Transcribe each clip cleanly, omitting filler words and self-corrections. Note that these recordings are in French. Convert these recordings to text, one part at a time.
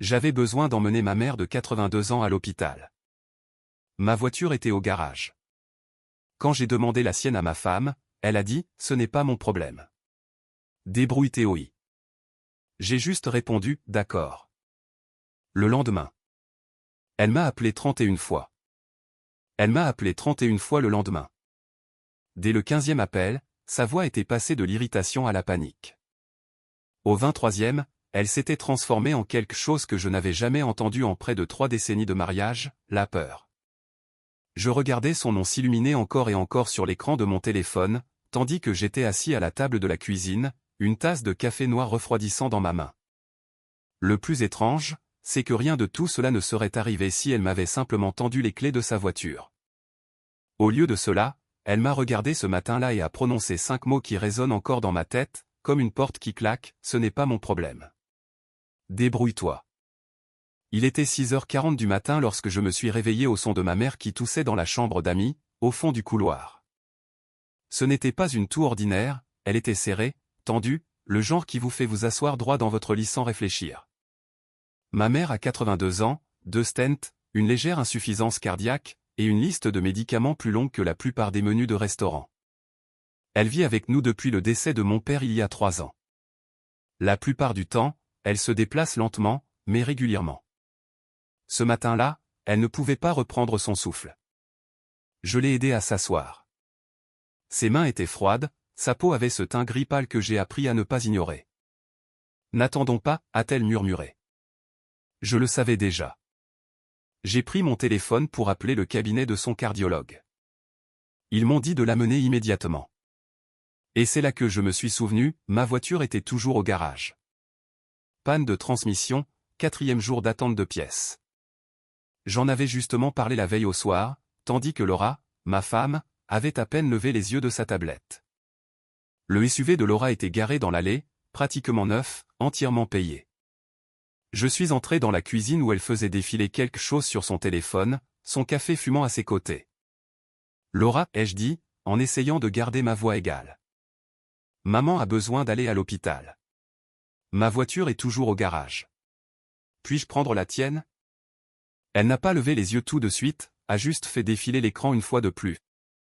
J'avais besoin d'emmener ma mère de 82 ans à l'hôpital. Ma voiture était au garage. Quand j'ai demandé la sienne à ma femme, elle a dit « Ce n'est pas mon problème. Débrouille-toi ». J'ai juste répondu « D'accord ». Le lendemain. Elle m'a appelé 31 fois. Elle m'a appelé 31 fois le lendemain. Dès le 15e appel, sa voix était passée de l'irritation à la panique. Au 23e, elle s'était transformée en quelque chose que je n'avais jamais entendu en près de 3 décennies de mariage, la peur. Je regardais son nom s'illuminer encore et encore sur l'écran de mon téléphone, tandis que j'étais assis à la table de la cuisine, une tasse de café noir refroidissant dans ma main. Le plus étrange, c'est que rien de tout cela ne serait arrivé si elle m'avait simplement tendu les clés de sa voiture. Au lieu de cela, elle m'a regardé ce matin-là et a prononcé 5 mots qui résonnent encore dans ma tête, comme une porte qui claque, ce n'est pas mon problème. Débrouille-toi. Il était 6h40 du matin lorsque je me suis réveillé au son de ma mère qui toussait dans la chambre d'amis, au fond du couloir. Ce n'était pas une toux ordinaire, elle était serrée, tendue, le genre qui vous fait vous asseoir droit dans votre lit sans réfléchir. Ma mère a 82 ans, 2 stents, une légère insuffisance cardiaque, et une liste de médicaments plus longue que la plupart des menus de restaurant. Elle vit avec nous depuis le décès de mon père il y a 3 ans. La plupart du temps, elle se déplace lentement, mais régulièrement. Ce matin-là, elle ne pouvait pas reprendre son souffle. Je l'ai aidée à s'asseoir. Ses mains étaient froides, sa peau avait ce teint gris pâle que j'ai appris à ne pas ignorer. « N'attendons pas », a-t-elle murmuré. Je le savais déjà. J'ai pris mon téléphone pour appeler le cabinet de son cardiologue. Ils m'ont dit de l'amener immédiatement. Et c'est là que je me suis souvenu, ma voiture était toujours au garage. Panne de transmission, 4e jour d'attente de pièces. J'en avais justement parlé la veille au soir, tandis que Laura, ma femme, avait à peine levé les yeux de sa tablette. Le SUV de Laura était garé dans l'allée, pratiquement neuf, entièrement payé. Je suis entré dans la cuisine où elle faisait défiler quelque chose sur son téléphone, son café fumant à ses côtés. « Laura » ai-je dit, en essayant de garder ma voix égale. « Maman a besoin d'aller à l'hôpital. Ma voiture est toujours au garage. Puis-je prendre la tienne ?» Elle n'a pas levé les yeux tout de suite, a juste fait défiler l'écran une fois de plus.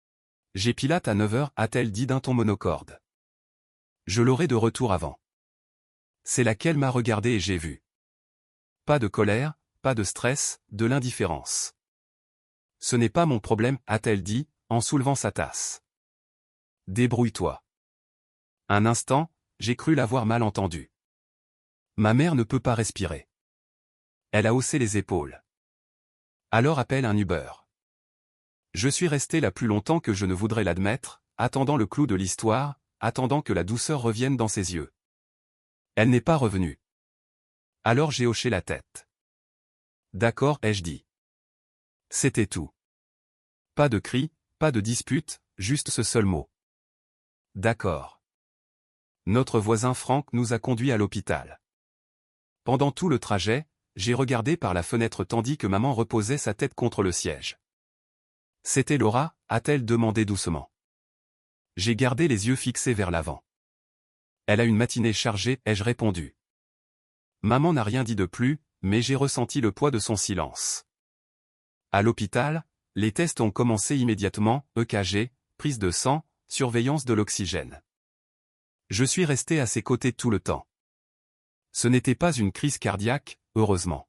« J'ai Pilate à 9h, a-t-elle dit d'un ton monocorde. Je l'aurai de retour avant. C'est laquelle m'a regardé et j'ai vu. Pas de colère, pas de stress, de l'indifférence. Ce n'est pas mon problème, a-t-elle dit, en soulevant sa tasse. Débrouille-toi. Un instant, j'ai cru l'avoir mal entendu. Ma mère ne peut pas respirer. Elle a haussé les épaules. Alors appelle un Uber. Je suis resté là plus longtemps que je ne voudrais l'admettre, attendant le clou de l'histoire, attendant que la douceur revienne dans ses yeux. Elle n'est pas revenue. Alors j'ai hoché la tête. D'accord, ai-je dit. C'était tout. Pas de cri, pas de dispute, juste ce seul mot. D'accord. Notre voisin Franck nous a conduits à l'hôpital. Pendant tout le trajet, j'ai regardé par la fenêtre tandis que maman reposait sa tête contre le siège. C'était Laura, a-t-elle demandé doucement. J'ai gardé les yeux fixés vers l'avant. Elle a une matinée chargée, ai-je répondu. Maman n'a rien dit de plus, mais j'ai ressenti le poids de son silence. À l'hôpital, les tests ont commencé immédiatement, EKG, prise de sang, surveillance de l'oxygène. Je suis resté à ses côtés tout le temps. Ce n'était pas une crise cardiaque, heureusement.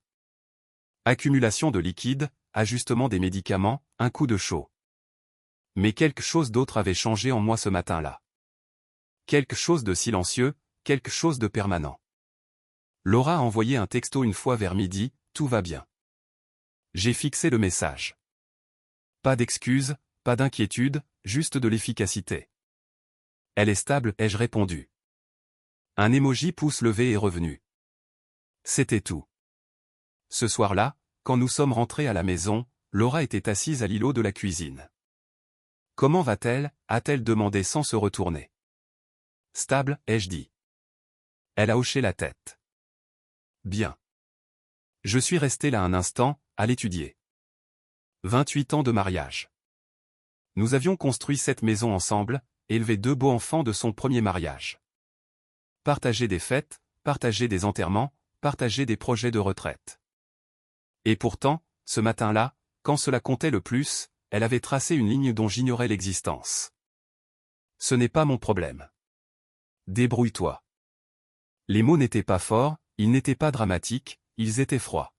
Accumulation de liquide, ajustement des médicaments, un coup de chaud. Mais quelque chose d'autre avait changé en moi ce matin-là. Quelque chose de silencieux, quelque chose de permanent. Laura a envoyé un texto une fois vers midi, tout va bien. J'ai fixé le message. Pas d'excuses, pas d'inquiétude, juste de l'efficacité. Elle est stable, ai-je répondu. Un emoji pouce levé est revenu. C'était tout. Ce soir-là, quand nous sommes rentrés à la maison, Laura était assise à l'îlot de la cuisine. Comment va-t-elle, a-t-elle demandé sans se retourner. Stable, ai-je dit. Elle a hoché la tête. Bien. Je suis resté là un instant, à l'étudier. 28 ans de mariage. Nous avions construit cette maison ensemble, élevé 2 beaux enfants de son premier mariage. Partagé des fêtes, partagé des enterrements, partager des projets de retraite. Et pourtant, ce matin-là, quand cela comptait le plus, elle avait tracé une ligne dont j'ignorais l'existence. Ce n'est pas mon problème. Débrouille-toi. Les mots n'étaient pas forts, ils n'étaient pas dramatiques, ils étaient froids.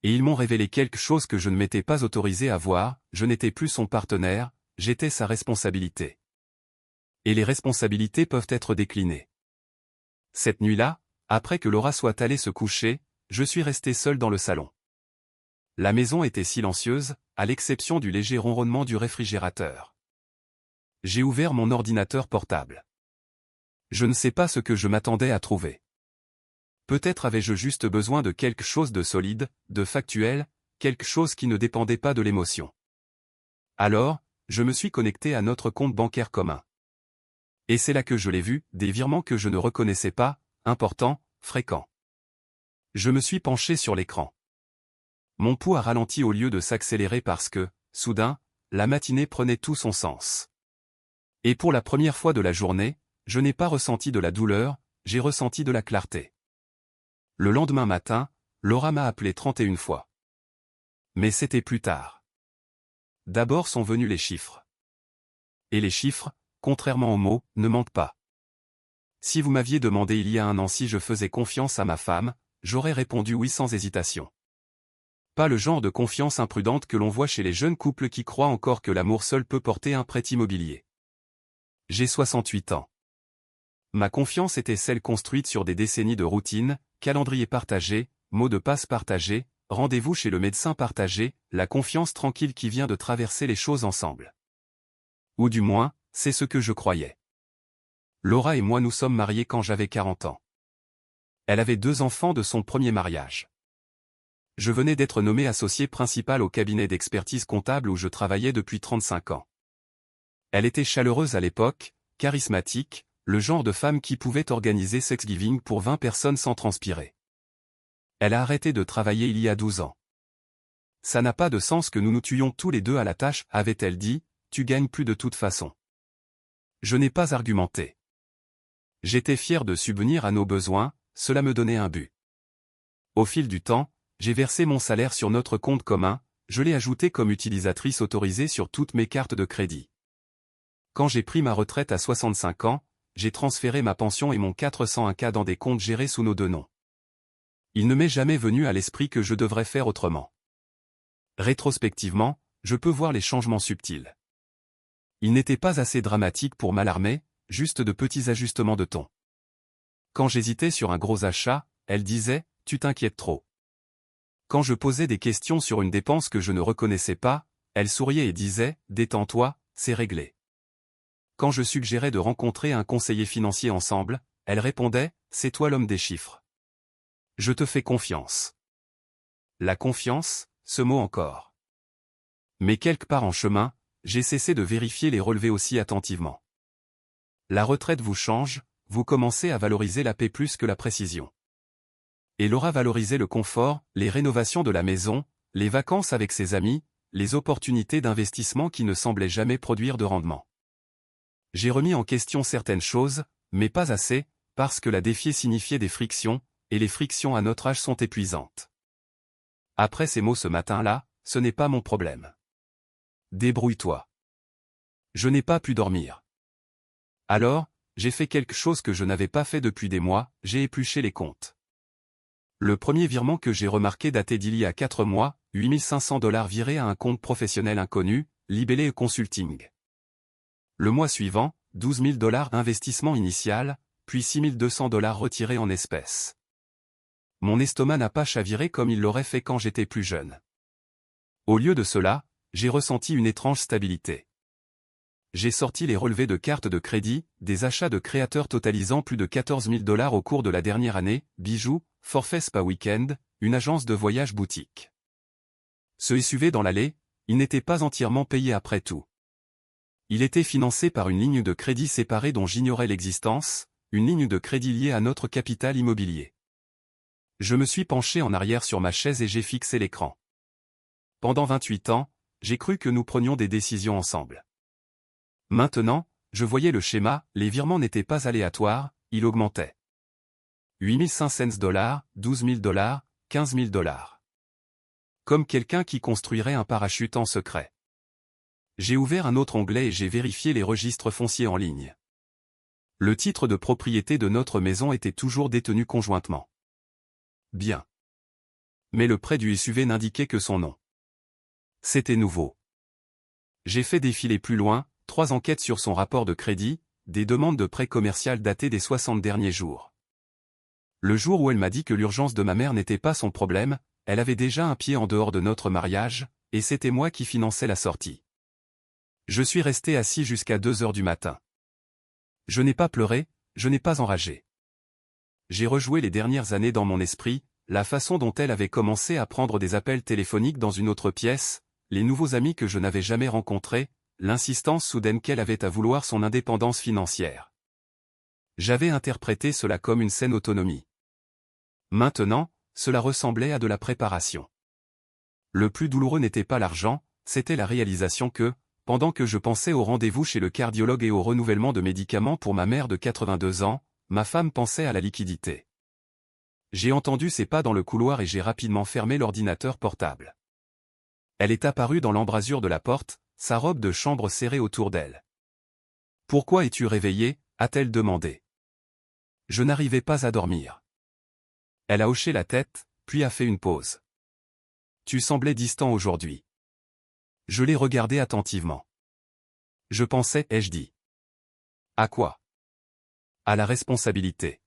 Et ils m'ont révélé quelque chose que je ne m'étais pas autorisé à voir, je n'étais plus son partenaire, j'étais sa responsabilité. Et les responsabilités peuvent être déclinées. Cette nuit-là, après que Laura soit allée se coucher, je suis resté seul dans le salon. La maison était silencieuse, à l'exception du léger ronronnement du réfrigérateur. J'ai ouvert mon ordinateur portable. Je ne sais pas ce que je m'attendais à trouver. Peut-être avais-je juste besoin de quelque chose de solide, de factuel, quelque chose qui ne dépendait pas de l'émotion. Alors, je me suis connecté à notre compte bancaire commun. Et c'est là que je l'ai vu, des virements que je ne reconnaissais pas, importants, fréquents. Je me suis penché sur l'écran. Mon pouls a ralenti au lieu de s'accélérer parce que, soudain, la matinée prenait tout son sens. Et pour la première fois de la journée, je n'ai pas ressenti de la douleur, j'ai ressenti de la clarté. Le lendemain matin, Laura m'a appelé 31 fois. Mais c'était plus tard. D'abord sont venus les chiffres. Et les chiffres, contrairement aux mots, ne mentent pas. Si vous m'aviez demandé il y a un an si je faisais confiance à ma femme, j'aurais répondu oui sans hésitation. Pas le genre de confiance imprudente que l'on voit chez les jeunes couples qui croient encore que l'amour seul peut porter un prêt immobilier. J'ai 68 ans. Ma confiance était celle construite sur des décennies de routine, calendrier partagé, mots de passe partagés, rendez-vous chez le médecin partagé, la confiance tranquille qui vient de traverser les choses ensemble. Ou du moins, c'est ce que je croyais. Laura et moi nous sommes mariés quand j'avais 40 ans. Elle avait 2 enfants de son premier mariage. Je venais d'être nommé associé principal au cabinet d'expertise comptable où je travaillais depuis 35 ans. Elle était chaleureuse à l'époque, charismatique, le genre de femme qui pouvait organiser Thanksgiving pour 20 personnes sans transpirer. Elle a arrêté de travailler il y a 12 ans. Ça n'a pas de sens que nous nous tuions tous les deux à la tâche, avait-elle dit, tu gagnes plus de toute façon. Je n'ai pas argumenté. J'étais fier de subvenir à nos besoins, cela me donnait un but. Au fil du temps, j'ai versé mon salaire sur notre compte commun, je l'ai ajouté comme utilisatrice autorisée sur toutes mes cartes de crédit. Quand j'ai pris ma retraite à 65 ans, j'ai transféré ma pension et mon 401K dans des comptes gérés sous nos deux noms. Il ne m'est jamais venu à l'esprit que je devrais faire autrement. Rétrospectivement, je peux voir les changements subtils. Ils n'étaient pas assez dramatiques pour m'alarmer, juste de petits ajustements de ton. Quand j'hésitais sur un gros achat, elle disait « Tu t'inquiètes trop ». Quand je posais des questions sur une dépense que je ne reconnaissais pas, elle souriait et disait « Détends-toi, c'est réglé ». Quand je suggérais de rencontrer un conseiller financier ensemble, elle répondait « C'est toi l'homme des chiffres. Je te fais confiance ». La confiance, ce mot encore. Mais quelque part en chemin, j'ai cessé de vérifier les relevés aussi attentivement. La retraite vous change, vous commencez à valoriser la paix plus que la précision. Et Laura valorisait le confort, les rénovations de la maison, les vacances avec ses amis, les opportunités d'investissement qui ne semblaient jamais produire de rendement. J'ai remis en question certaines choses, mais pas assez, parce que la défier signifiait des frictions, et les frictions à notre âge sont épuisantes. Après ces mots ce matin-là, ce n'est pas mon problème. Débrouille-toi. Je n'ai pas pu dormir. Alors, j'ai fait quelque chose que je n'avais pas fait depuis des mois, j'ai épluché les comptes. Le premier virement que j'ai remarqué datait d'il y a 4 mois, $8500 virés à un compte professionnel inconnu, Libellé Consulting. Le mois suivant, $12 000 investissement initial, puis $6200 retirés en espèces. Mon estomac n'a pas chaviré comme il l'aurait fait quand j'étais plus jeune. Au lieu de cela, j'ai ressenti une étrange stabilité. J'ai sorti les relevés de cartes de crédit, des achats de créateurs totalisant plus de $14 000 au cours de la dernière année, bijoux, forfait spa week-end, une agence de voyage boutique. Ce SUV dans l'allée, il n'était pas entièrement payé après tout. Il était financé par une ligne de crédit séparée dont j'ignorais l'existence, une ligne de crédit liée à notre capital immobilier. Je me suis penché en arrière sur ma chaise et j'ai fixé l'écran. Pendant 28 ans, j'ai cru que nous prenions des décisions ensemble. Maintenant, je voyais le schéma, les virements n'étaient pas aléatoires, ils augmentaient. $8 500, $12 000, $15 000. Comme quelqu'un qui construirait un parachute en secret. J'ai ouvert un autre onglet et j'ai vérifié les registres fonciers en ligne. Le titre de propriété de notre maison était toujours détenu conjointement. Bien. Mais le prêt du SUV n'indiquait que son nom. C'était nouveau. J'ai fait défiler plus loin, 3 enquêtes sur son rapport de crédit, des demandes de prêt commercial datées des 60 derniers jours. Le jour où elle m'a dit que l'urgence de ma mère n'était pas son problème, elle avait déjà un pied en dehors de notre mariage, et c'était moi qui finançais la sortie. Je suis resté assis jusqu'à 2 heures du matin. Je n'ai pas pleuré, je n'ai pas enragé. J'ai rejoué les dernières années dans mon esprit, la façon dont elle avait commencé à prendre des appels téléphoniques dans une autre pièce, les nouveaux amis que je n'avais jamais rencontrés, l'insistance soudaine qu'elle avait à vouloir son indépendance financière. J'avais interprété cela comme une saine autonomie. Maintenant, cela ressemblait à de la préparation. Le plus douloureux n'était pas l'argent, c'était la réalisation que, pendant que je pensais au rendez-vous chez le cardiologue et au renouvellement de médicaments pour ma mère de 82 ans, ma femme pensait à la liquidité. J'ai entendu ses pas dans le couloir et j'ai rapidement fermé l'ordinateur portable. Elle est apparue dans l'embrasure de la porte, sa robe de chambre serrée autour d'elle. « Pourquoi es-tu réveillée » a-t-elle demandé. Je n'arrivais pas à dormir. Elle a hoché la tête, puis a fait une pause. « Tu semblais distant aujourd'hui. » Je l'ai regardé attentivement. « Je pensais, ai-je dit. »« À quoi ?»« À la responsabilité. »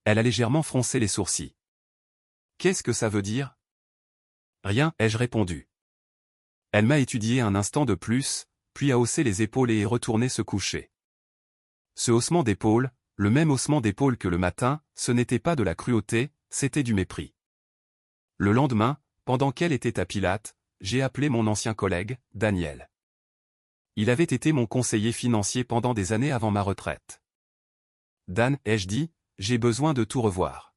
Elle a légèrement froncé les sourcils. « Qu'est-ce que ça veut dire ?»« Rien, ai-je répondu. » Elle m'a étudié un instant de plus, puis a haussé les épaules et est retournée se coucher. Ce haussement d'épaules, le même haussement d'épaules que le matin, ce n'était pas de la cruauté, c'était du mépris. Le lendemain, pendant qu'elle était à Pilates, j'ai appelé mon ancien collègue, Daniel. Il avait été mon conseiller financier pendant des années avant ma retraite. Dan, ai-je dit, j'ai besoin de tout revoir.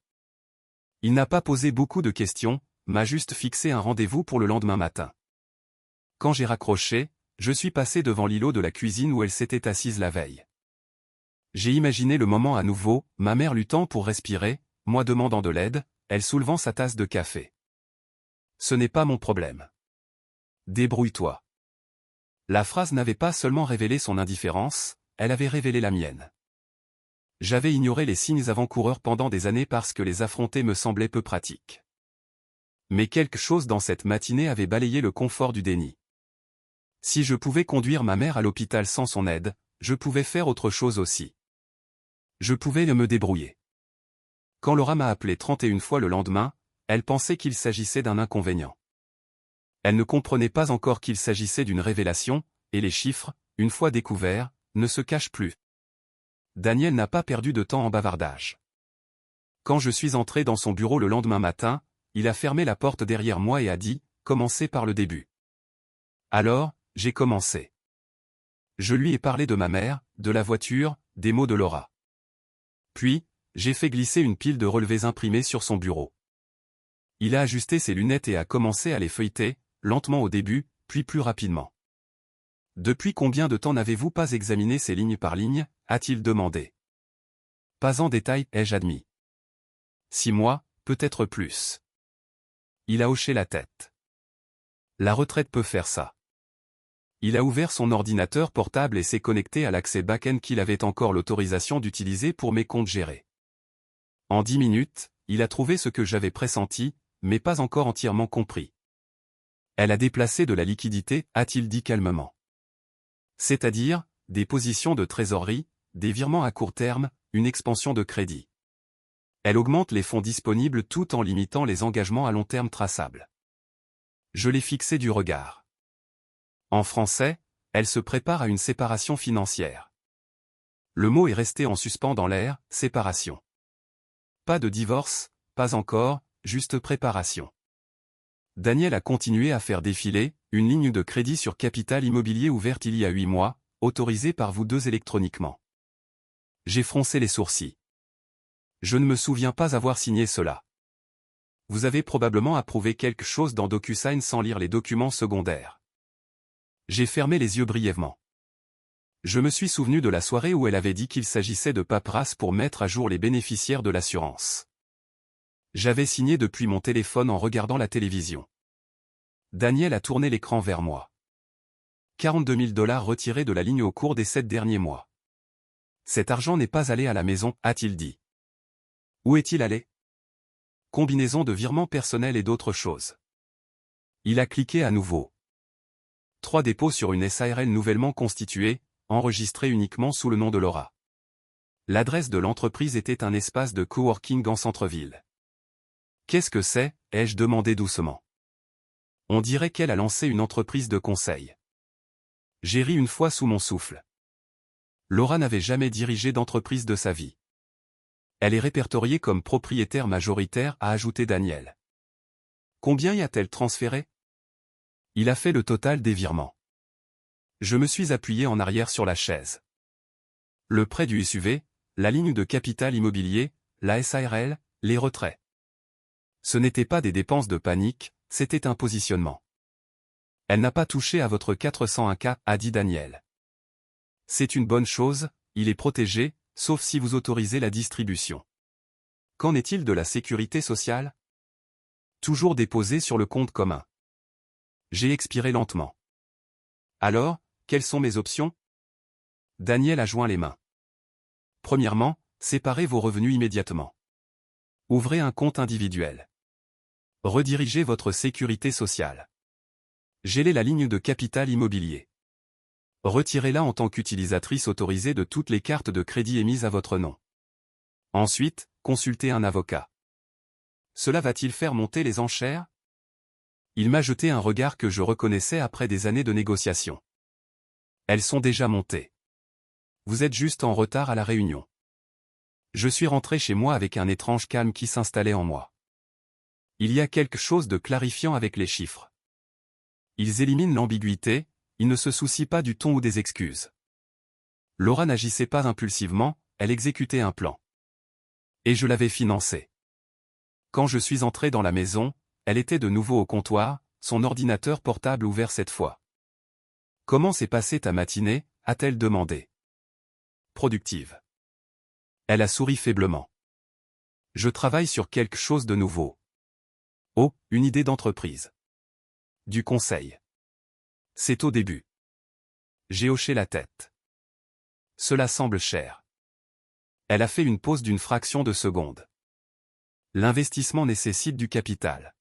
Il n'a pas posé beaucoup de questions, m'a juste fixé un rendez-vous pour le lendemain matin. Quand j'ai raccroché, je suis passé devant l'îlot de la cuisine où elle s'était assise la veille. J'ai imaginé le moment à nouveau, ma mère luttant pour respirer, moi demandant de l'aide, elle soulevant sa tasse de café. Ce n'est pas mon problème. Débrouille-toi. La phrase n'avait pas seulement révélé son indifférence, elle avait révélé la mienne. J'avais ignoré les signes avant-coureurs pendant des années parce que les affronter me semblait peu pratique. Mais quelque chose dans cette matinée avait balayé le confort du déni. Si je pouvais conduire ma mère à l'hôpital sans son aide, je pouvais faire autre chose aussi. Je pouvais me débrouiller. Quand Laura m'a appelé 31 fois le lendemain, elle pensait qu'il s'agissait d'un inconvénient. Elle ne comprenait pas encore qu'il s'agissait d'une révélation, et les chiffres, une fois découverts, ne se cachent plus. Daniel n'a pas perdu de temps en bavardage. Quand je suis entré dans son bureau le lendemain matin, il a fermé la porte derrière moi et a dit « Commencez par le début ». Alors, j'ai commencé. Je lui ai parlé de ma mère, de la voiture, des mots de Laura. Puis, j'ai fait glisser une pile de relevés imprimés sur son bureau. Il a ajusté ses lunettes et a commencé à les feuilleter, lentement au début, puis plus rapidement. « Depuis combien de temps n'avez-vous pas examiné ces lignes par ligne » a-t-il demandé. « Pas en détail, ai-je admis. »« 6 mois, peut-être plus. » Il a hoché la tête. « La retraite peut faire ça. » Il a ouvert son ordinateur portable et s'est connecté à l'accès back-end qu'il avait encore l'autorisation d'utiliser pour mes comptes gérés. En 10 minutes, il a trouvé ce que j'avais pressenti, mais pas encore entièrement compris. Elle a déplacé de la liquidité, a-t-il dit calmement. C'est-à-dire, des positions de trésorerie, des virements à court terme, une expansion de crédit. Elle augmente les fonds disponibles tout en limitant les engagements à long terme traçables. Je l'ai fixé du regard. En français, elle se prépare à une séparation financière. Le mot est resté en suspens dans l'air, séparation. Pas de divorce, pas encore, juste préparation. Daniel a continué à faire défiler une ligne de crédit sur Capital Immobilier ouverte il y a 8 mois, autorisée par vous deux électroniquement. J'ai froncé les sourcils. Je ne me souviens pas avoir signé cela. Vous avez probablement approuvé quelque chose dans DocuSign sans lire les documents secondaires. J'ai fermé les yeux brièvement. Je me suis souvenu de la soirée où elle avait dit qu'il s'agissait de paperasse pour mettre à jour les bénéficiaires de l'assurance. J'avais signé depuis mon téléphone en regardant la télévision. Daniel a tourné l'écran vers moi. 42 000 $ retirés de la ligne au cours des 7 derniers mois. Cet argent n'est pas allé à la maison, a-t-il dit. Où est-il allé? Combinaison de virements personnels et d'autres choses. Il a cliqué à nouveau. 3 dépôts sur une SARL nouvellement constituée, enregistrée uniquement sous le nom de Laura. L'adresse de l'entreprise était un espace de coworking en centre-ville. Qu'est-ce que c'est? Ai-je demandé doucement. On dirait qu'elle a lancé une entreprise de conseil. J'ai ri une fois sous mon souffle. Laura n'avait jamais dirigé d'entreprise de sa vie. Elle est répertoriée comme propriétaire majoritaire, a ajouté Daniel. Combien y a-t-elle transféré? Il a fait le total des virements. Je me suis appuyé en arrière sur la chaise. Le prêt du SUV, la ligne de capital immobilier, la SARL, les retraits. Ce n'étaient pas des dépenses de panique, c'était un positionnement. Elle n'a pas touché à votre 401K, a dit Daniel. C'est une bonne chose, il est protégé, sauf si vous autorisez la distribution. Qu'en est-il de la sécurité sociale? Toujours déposé sur le compte commun. J'ai expiré lentement. Alors, quelles sont mes options? Daniel a joint les mains. Premièrement, séparez vos revenus immédiatement. Ouvrez un compte individuel. Redirigez votre sécurité sociale. Gélez la ligne de capital immobilier. Retirez-la en tant qu'utilisatrice autorisée de toutes les cartes de crédit émises à votre nom. Ensuite, consultez un avocat. Cela va-t-il faire monter les enchères? Il m'a jeté un regard que je reconnaissais après des années de négociations. Elles sont déjà montées. Vous êtes juste en retard à la réunion. Je suis rentré chez moi avec un étrange calme qui s'installait en moi. Il y a quelque chose de clarifiant avec les chiffres. Ils éliminent l'ambiguïté, ils ne se soucient pas du ton ou des excuses. Laura n'agissait pas impulsivement, elle exécutait un plan. Et je l'avais financé. Quand je suis entré dans la maison, elle était de nouveau au comptoir, son ordinateur portable ouvert cette fois. « Comment s'est passée ta matinée ?» a-t-elle demandé. « Productive. » Elle a souri faiblement. « Je travaille sur quelque chose de nouveau. » « Oh, une idée d'entreprise. » « Du conseil. » « C'est au début. » J'ai hoché la tête. « Cela semble cher. » Elle a fait une pause d'une fraction de seconde. « L'investissement nécessite du capital. »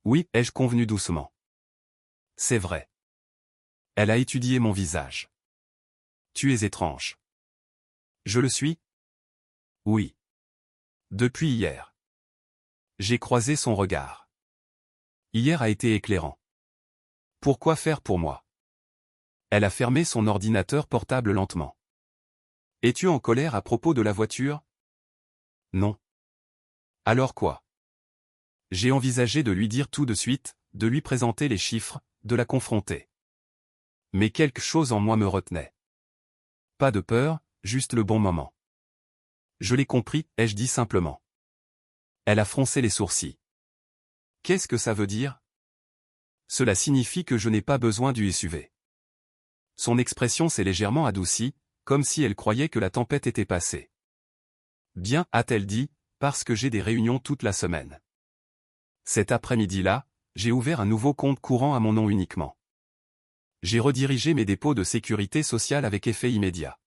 « Oui, ai-je convenu doucement. »« C'est vrai. » Elle a étudié mon visage. « Tu es étrange. »« Je le suis ?»« Oui. » « Depuis hier. » J'ai croisé son regard. Hier a été éclairant. Pourquoi faire pour moi? Elle a fermé son ordinateur portable lentement. Es-tu en colère à propos de la voiture? Non. Alors quoi? J'ai envisagé de lui dire tout de suite, de lui présenter les chiffres, de la confronter. Mais quelque chose en moi me retenait. Pas de peur, juste le bon moment. Je l'ai compris, ai-je dit simplement. Elle a froncé les sourcils. Qu'est-ce que ça veut dire? Cela signifie que je n'ai pas besoin du SUV. Son expression s'est légèrement adoucie, comme si elle croyait que la tempête était passée. Bien, a-t-elle dit, parce que j'ai des réunions toute la semaine. Cet après-midi-là, j'ai ouvert un nouveau compte courant à mon nom uniquement. J'ai redirigé mes dépôts de sécurité sociale avec effet immédiat.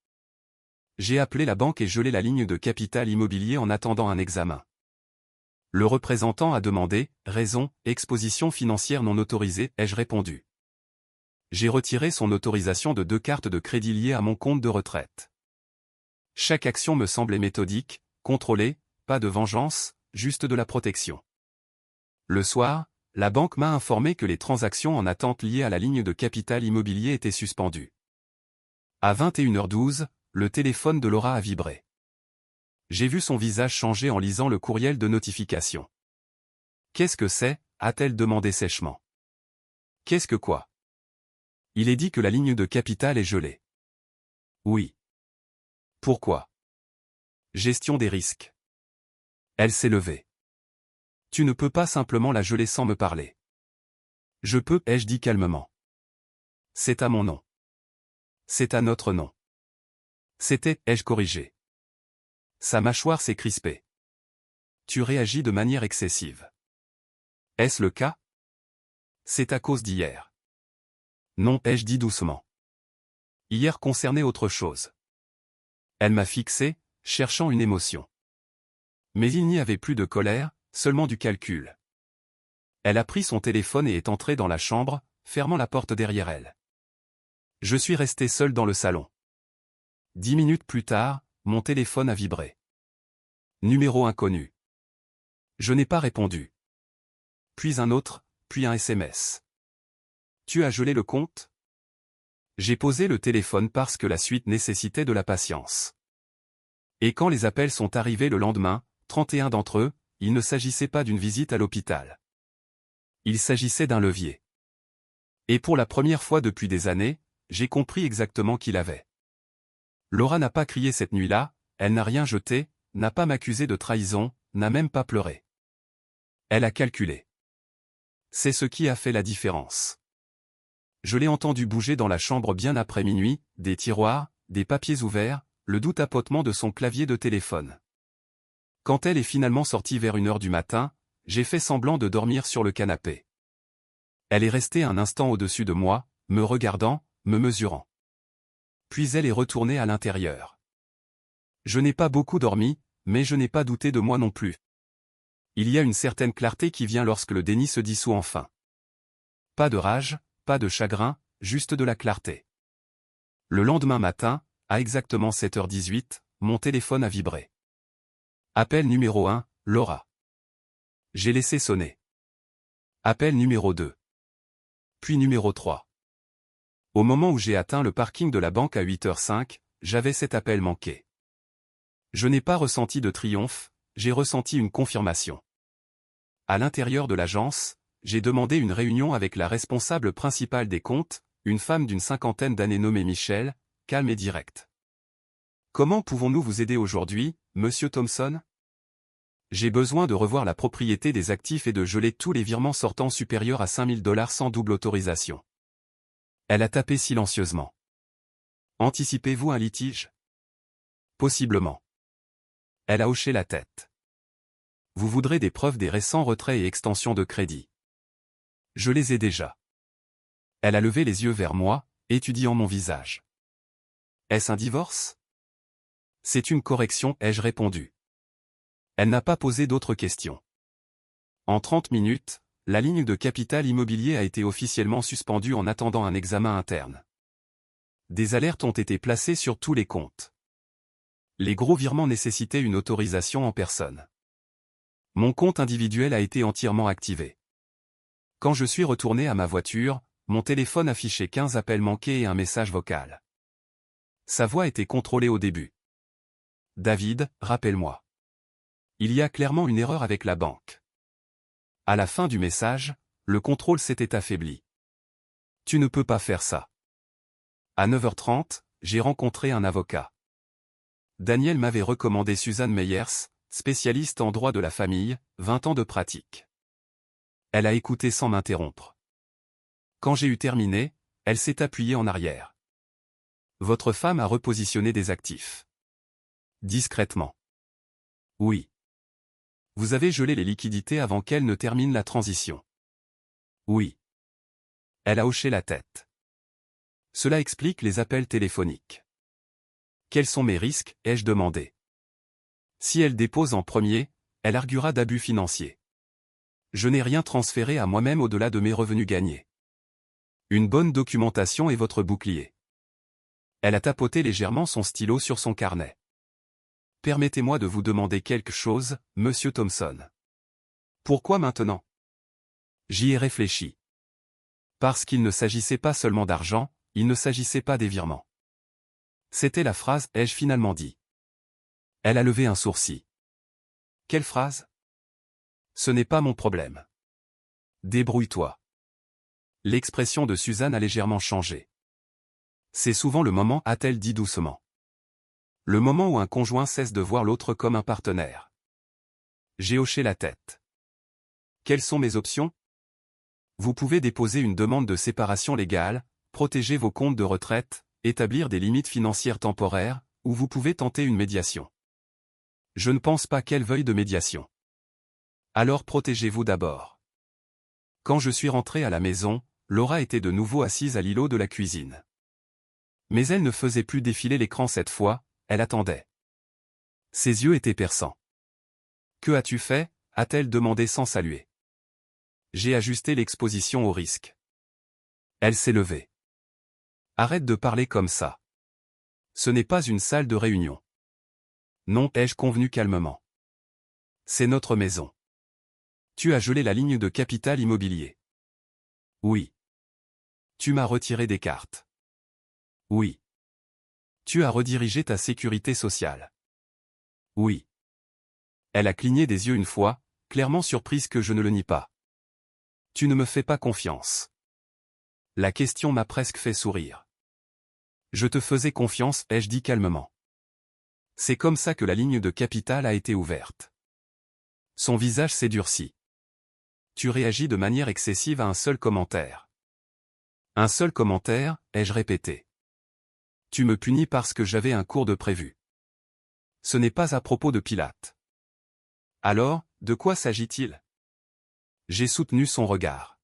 J'ai appelé la banque et gelé la ligne de capital immobilier en attendant un examen. Le représentant a demandé, raison, exposition financière non autorisée, ai-je répondu. J'ai retiré son autorisation de 2 cartes de crédit liées à mon compte de retraite. Chaque action me semblait méthodique, contrôlée, pas de vengeance, juste de la protection. Le soir, la banque m'a informé que les transactions en attente liées à la ligne de capital immobilier étaient suspendues. À 21h12, le téléphone de Laura a vibré. J'ai vu son visage changer en lisant le courriel de notification. « Qu'est-ce que c'est ?» a-t-elle demandé sèchement. « Qu'est-ce que quoi ?» Il est dit que la ligne de capital est gelée. Oui. Pourquoi? Gestion des risques. Elle s'est levée. Tu ne peux pas simplement la geler sans me parler. Je peux, ai-je dit calmement. C'est à mon nom. C'est à notre nom. C'était, ai-je corrigé. Sa mâchoire s'est crispée. Tu réagis de manière excessive. Est-ce le cas? C'est à cause d'hier. Non, ai-je dit doucement. Hier concernait autre chose. Elle m'a fixé, cherchant une émotion. Mais il n'y avait plus de colère, seulement du calcul. Elle a pris son téléphone et est entrée dans la chambre, fermant la porte derrière elle. Je suis resté seul dans le salon. 10 minutes plus tard, mon téléphone a vibré. Numéro inconnu. Je n'ai pas répondu. Puis un autre, puis un SMS. Tu as gelé le compte? J'ai posé le téléphone parce que la suite nécessitait de la patience. Et quand les appels sont arrivés le lendemain, 31 d'entre eux, il ne s'agissait pas d'une visite à l'hôpital. Il s'agissait d'un levier. Et pour la première fois depuis des années, j'ai compris exactement qui l'avait. Laura n'a pas crié cette nuit-là, elle n'a rien jeté, n'a pas m'accusé de trahison, n'a même pas pleuré. Elle a calculé. C'est ce qui a fait la différence. Je l'ai entendu bouger dans la chambre bien après minuit, des tiroirs, des papiers ouverts, le doux tapotement de son clavier de téléphone. Quand elle est finalement sortie vers 1h du matin, j'ai fait semblant de dormir sur le canapé. Elle est restée un instant au-dessus de moi, me regardant, me mesurant. Puis elle est retournée à l'intérieur. Je n'ai pas beaucoup dormi, mais je n'ai pas douté de moi non plus. Il y a une certaine clarté qui vient lorsque le déni se dissout enfin. Pas de rage, pas de chagrin, juste de la clarté. Le lendemain matin, à exactement 7h18, mon téléphone a vibré. Appel numéro 1, Laura. J'ai laissé sonner. Appel numéro 2. Puis numéro 3. Au moment où j'ai atteint le parking de la banque à 8h05, j'avais cet appel manqué. Je n'ai pas ressenti de triomphe, j'ai ressenti une confirmation. À l'intérieur de l'agence, j'ai demandé une réunion avec la responsable principale des comptes, une femme d'une 50aine d'années nommée Michelle, calme et directe. Comment pouvons-nous vous aider aujourd'hui, monsieur Thompson? J'ai besoin de revoir la propriété des actifs et de geler tous les virements sortants supérieurs à $5000 sans double autorisation. Elle a tapé silencieusement. Anticipez-vous un litige? Possiblement. Elle a hoché la tête. Vous voudrez des preuves des récents retraits et extensions de crédit. Je les ai déjà. Elle a levé les yeux vers moi, étudiant mon visage. Est-ce un divorce? C'est une correction, ai-je répondu. Elle n'a pas posé d'autres questions. En 30 minutes, la ligne de capital immobilier a été officiellement suspendue en attendant un examen interne. Des alertes ont été placées sur tous les comptes. Les gros virements nécessitaient une autorisation en personne. Mon compte individuel a été entièrement activé. Quand je suis retourné à ma voiture, mon téléphone affichait 15 appels manqués et un message vocal. Sa voix était contrôlée au début. David, rappelle-moi. Il y a clairement une erreur avec la banque. À la fin du message, le contrôle s'était affaibli. Tu ne peux pas faire ça. À 9h30, j'ai rencontré un avocat. Daniel m'avait recommandé Suzanne Meyers, spécialiste en droit de la famille, 20 ans de pratique. Elle a écouté sans m'interrompre. Quand j'ai eu terminé, elle s'est appuyée en arrière. Votre femme a repositionné des actifs. Discrètement. Oui. Vous avez gelé les liquidités avant qu'elle ne termine la transition. Oui. Elle a hoché la tête. Cela explique les appels téléphoniques. Quels sont mes risques, ai-je demandé. Si elle dépose en premier, elle arguera d'abus financiers. Je n'ai rien transféré à moi-même au-delà de mes revenus gagnés. Une bonne documentation est votre bouclier. Elle a tapoté légèrement son stylo sur son carnet. Permettez-moi de vous demander quelque chose, monsieur Thompson. Pourquoi maintenant? J'y ai réfléchi. Parce qu'il ne s'agissait pas seulement d'argent, il ne s'agissait pas des virements. C'était la phrase, ai-je finalement dit. Elle a levé un sourcil. Quelle phrase? Ce n'est pas mon problème. Débrouille-toi. L'expression de Suzanne a légèrement changé. C'est souvent le moment, a-t-elle dit doucement. Le moment où un conjoint cesse de voir l'autre comme un partenaire. J'ai hoché la tête. Quelles sont mes options? Vous pouvez déposer une demande de séparation légale, protéger vos comptes de retraite, établir des limites financières temporaires, ou vous pouvez tenter une médiation. Je ne pense pas qu'elle veuille de médiation. Alors protégez-vous d'abord. Quand je suis rentré à la maison, Laura était de nouveau assise à l'îlot de la cuisine. Mais elle ne faisait plus défiler l'écran cette fois, elle attendait. Ses yeux étaient perçants. « Que as-tu fait » a-t-elle demandé sans saluer. « J'ai ajusté l'exposition au risque. » Elle s'est levée. « Arrête de parler comme ça. Ce n'est pas une salle de réunion. » Non, ai-je convenu calmement. C'est notre maison. Tu as gelé la ligne de capital immobilier. Oui. Tu m'as retiré des cartes. Oui. Tu as redirigé ta sécurité sociale. Oui. Elle a cligné des yeux une fois, clairement surprise que je ne le nie pas. Tu ne me fais pas confiance. La question m'a presque fait sourire. Je te faisais confiance, ai-je dit calmement. C'est comme ça que la ligne de capital a été ouverte. Son visage s'est durci. Tu réagis de manière excessive à un seul commentaire. Un seul commentaire, ai-je répété. Tu me punis parce que j'avais un cours de prévu. Ce n'est pas à propos de Pilate. Alors, de quoi s'agit-il? J'ai soutenu son regard.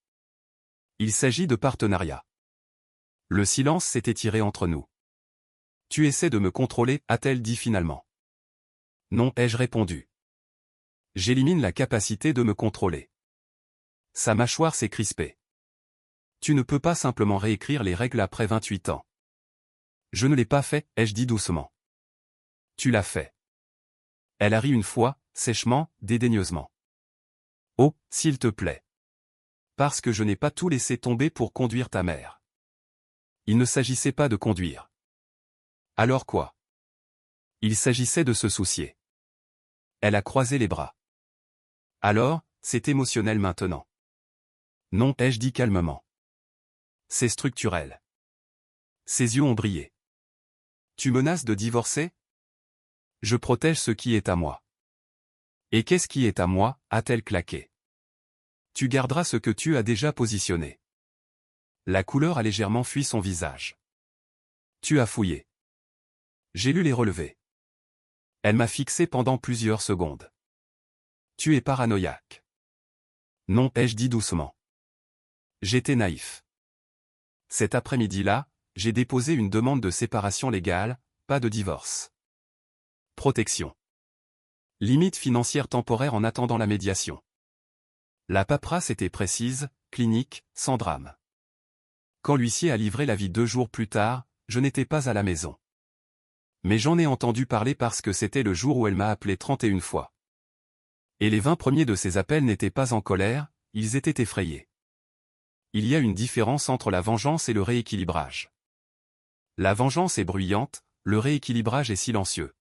Il s'agit de partenariat. Le silence s'est étiré entre nous. Tu essaies de me contrôler, a-t-elle dit finalement. Non, ai-je répondu. J'élimine la capacité de me contrôler. Sa mâchoire s'est crispée. Tu ne peux pas simplement réécrire les règles après 28 ans. Je ne l'ai pas fait, ai-je dit doucement. Tu l'as fait. Elle a ri une fois, sèchement, dédaigneusement. Oh, s'il te plaît. Parce que je n'ai pas tout laissé tomber pour conduire ta mère. Il ne s'agissait pas de conduire. Alors quoi? Il s'agissait de se soucier. Elle a croisé les bras. Alors, c'est émotionnel maintenant. Non, ai-je dit calmement. C'est structurel. Ses yeux ont brillé. Tu menaces de divorcer? Je protège ce qui est à moi. Et qu'est-ce qui est à moi, a-t-elle claqué. Tu garderas ce que tu as déjà positionné. La couleur a légèrement fui son visage. Tu as fouillé. J'ai lu les relevés. Elle m'a fixé pendant plusieurs secondes. Tu es paranoïaque. Non, ai-je dit doucement. J'étais naïf. Cet après-midi-là, j'ai déposé une demande de séparation légale, pas de divorce. Protection. Limite financière temporaire en attendant la médiation. La paperasse était précise, clinique, sans drame. Quand l'huissier a livré l'avis 2 jours plus tard, je n'étais pas à la maison. Mais j'en ai entendu parler parce que c'était le jour où elle m'a appelé 31 fois. Et les 20 premiers de ces appels n'étaient pas en colère, ils étaient effrayés. Il y a une différence entre la vengeance et le rééquilibrage. La vengeance est bruyante, le rééquilibrage est silencieux.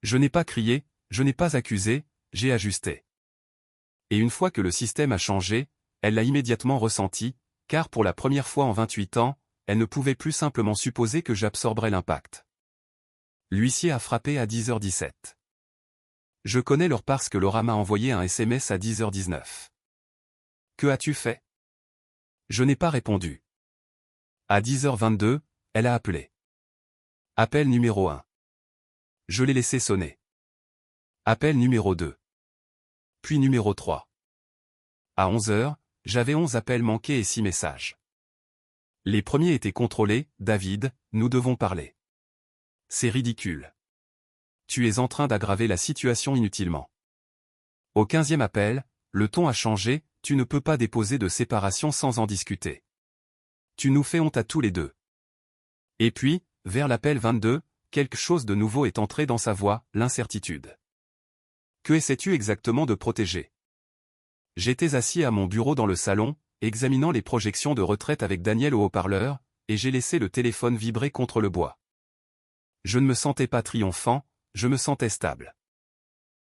Je n'ai pas crié, je n'ai pas accusé, j'ai ajusté. Et une fois que le système a changé, elle l'a immédiatement ressenti, car pour la première fois en 28 ans, elle ne pouvait plus simplement supposer que j'absorberais l'impact. L'huissier a frappé à 10h17. Je connais l'heure parce que Laura m'a envoyé un SMS à 10h19. Que as-tu fait? Je n'ai pas répondu. À 10h22, elle a appelé. Appel numéro 1. Je l'ai laissé sonner. Appel numéro 2. Puis numéro 3. À 11h, j'avais 11 appels manqués et 6 messages. Les premiers étaient contrôlés, David, nous devons parler. C'est ridicule. Tu es en train d'aggraver la situation inutilement. Au 15e appel, le ton a changé, tu ne peux pas déposer de séparation sans en discuter. Tu nous fais honte à tous les deux. Et puis, vers l'appel 22, quelque chose de nouveau est entré dans sa voix, l'incertitude. Que essaies-tu exactement de protéger? J'étais assis à mon bureau dans le salon, examinant les projections de retraite avec Daniel au haut-parleur, et j'ai laissé le téléphone vibrer contre le bois. Je ne me sentais pas triomphant, je me sentais stable.